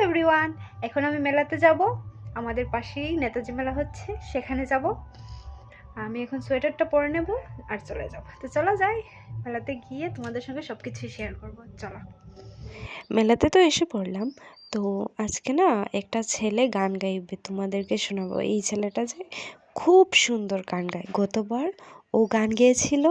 Everyone, এখন আমি মেলাতে যাব। আমাদের পাশেই নেতাজি মেলা হচ্ছে, সেখানে যাব। আমি এখন সোয়েটারটা পরে নেব আর চলে যাব। তো চলো যাই, মেলাতে গিয়ে তোমাদের সঙ্গে সব কিছু শেয়ার করবো। চলো। মেলাতে তো এসে পড়লাম। তো আজকে না একটা ছেলে গান গাইবে, তোমাদেরকে শোনাবো। এই ছেলেটা যে খুব সুন্দর গান গায়। গতবার ও গান গেয়েছিল,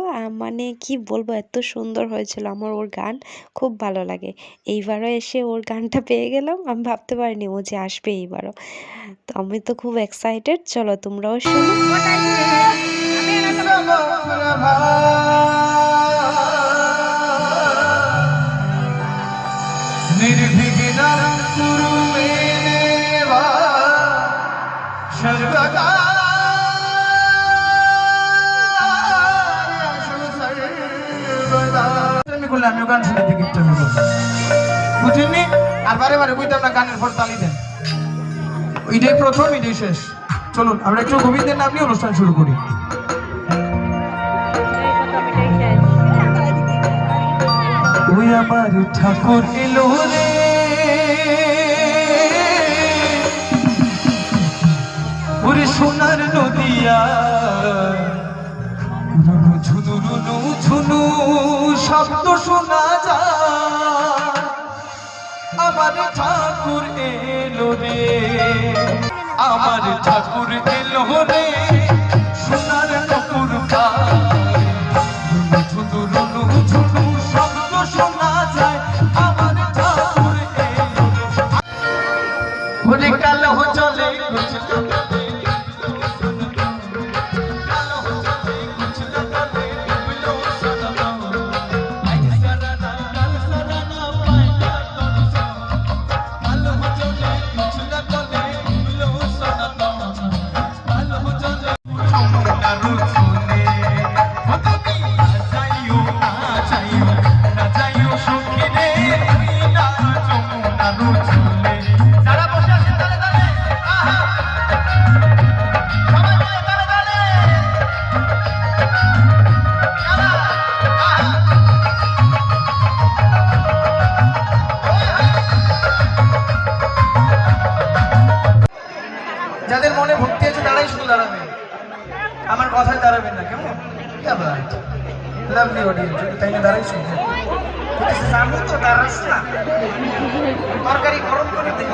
মানে কি বলবো, এত সুন্দর হয়েছিল। আমার ওর গান খুব ভালো লাগে। এইবারও এসে ওর গানটা পেয়ে গেলাম। আমি ভাবতে পারিনি ও যে আসবে এইবারও। তো আমি তো খুব এক্সাইটেড। চলো তোমরাও শোনো। निर्विघ्नं कुरु मे देव सर्वदा আমি করলাম গান শুনে দেখি বুঝেননি আর বারে বারে বুঝতাম না গানের ফল তালি দেন ওইটাই প্রথম এটাই শেষ চলুন আমরা একটু গোবিন্দের নাম নিয়ে অনুষ্ঠান শুরু করি ওই আমার ঠাকুর এলো রে ওরে সোনার নদিয়া রুনু ঝুনু রুনু ঝুনু শব্দ শোনা যায় আমার ঠাকুর এলো রে আমার ঠাকুর এলো রে সোনার ঠাকুর ঝুনু রুনু ঝুনু শব্দ শোনা যায় আমার ঠাকুর এলো ওরে কালো চলে যাদের মনে ভক্তি আছে তারাই শুধু দাঁড়াবে আমার কথায় দাঁড়াবেন না কেমন লাভলি অডিয়েন্স যদি তাই না দাঁড়াই শুনবে জানো তো দাঁড়াস না তরকারি গরম করে দিই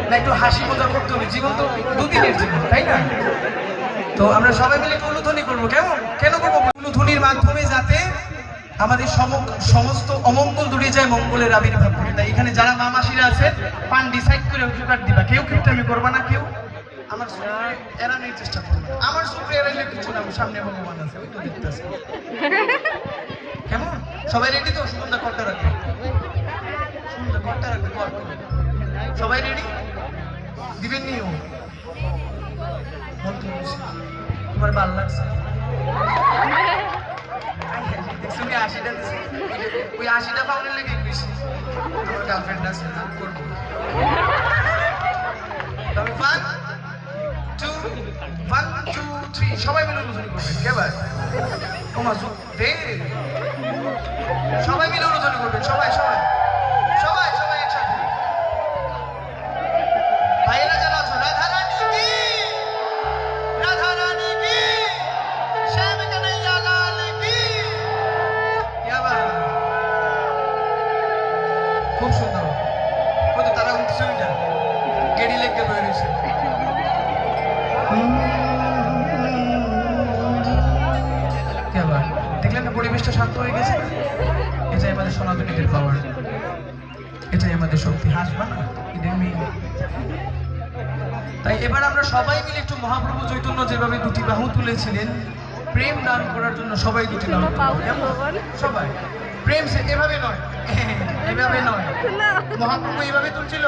না একটু হাসি মজা করতে হবে জীবন তো দুদিনের জীবন তাই না তো আমরা সবাই মিলে উলুধ্বনি করবো কেমন কেন করবো উলুধ্বনির মাধ্যমে যাতে আমাদের সমস্ত অমঙ্গল দূরে যায় মঙ্গলের আবির্ভাব করে তাই এখানে যারা মা মাসিরা আছেন পান ডিসাইড করে অভিযোগ দিবা কেউ কিন্তু আমি করবা না কেউ আমার এড়ানোর চেষ্টা করবো আমার সুপ্রে এড়াইলে কিছু না সামনে ভগবান আছে ওই তো দেখতেছে কেমন সবাই রেডি তো সুন্দর করতে রাখবে সুন্দর করতে রাখবে সবাই রেডি দিবেন নিও তোমার ভালো লাগছে তুমি 80টা দিছি ওই 80টা পাউন্ডের লেগে কইছি আমার গার্লফ্রেন্ড আছে না করব তবে 1 2 3 সবাই মিলে উলুধ্বনি করবেন কে ভাই তোমার দে সবাই মিলে উলুধ্বনি করবেন সবাই সবাই সবাই সবাই একসাথে ভাইরা যারা আছো রাধা রানী কি রাধা রানী কি শ্যাম কানাইয়া লাল কি খুব সুন্দর ওই তো তারা উঠছে ওইটা গেড়ি লেগে বয়ে রয়েছে দেখলেন না পরিবেশটা শান্ত হয়ে গেছে এটাই আমাদের সনাতনীদের পাওয়ার এটাই আমাদের শক্তি হাসবা না এটাই মেয়ে তাই এবার আমরা সবাই মিলে একটু মহাপ্রভু চৈতন্য যেভাবে দুটি বাহু তুলেছিলেন প্রেম দান করার জন্য সবাই দুটি বাহু সবাই প্রেম সে এভাবে নয় এভাবে নয় মহাপ্রভু এইভাবে তুলছিল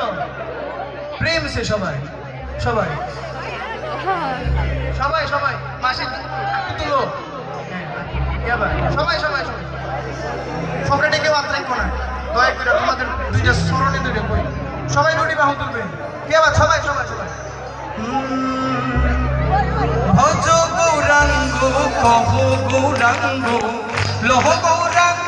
প্রেম সে সবাই সবাই সবাই সবাই মাসে তুলো সবাই সবাই সবাই সবাই ডেকে বাদ রাখবো না দয়া করে তোমাদের দুইটা স্মরণে দুইটা কই সবাই দুটি বাহু তুলবে কে আবার সবাই সবাই সবাই ভজ গৌরাঙ্গ কহ গৌরাঙ্গ লহ গৌরাঙ্গ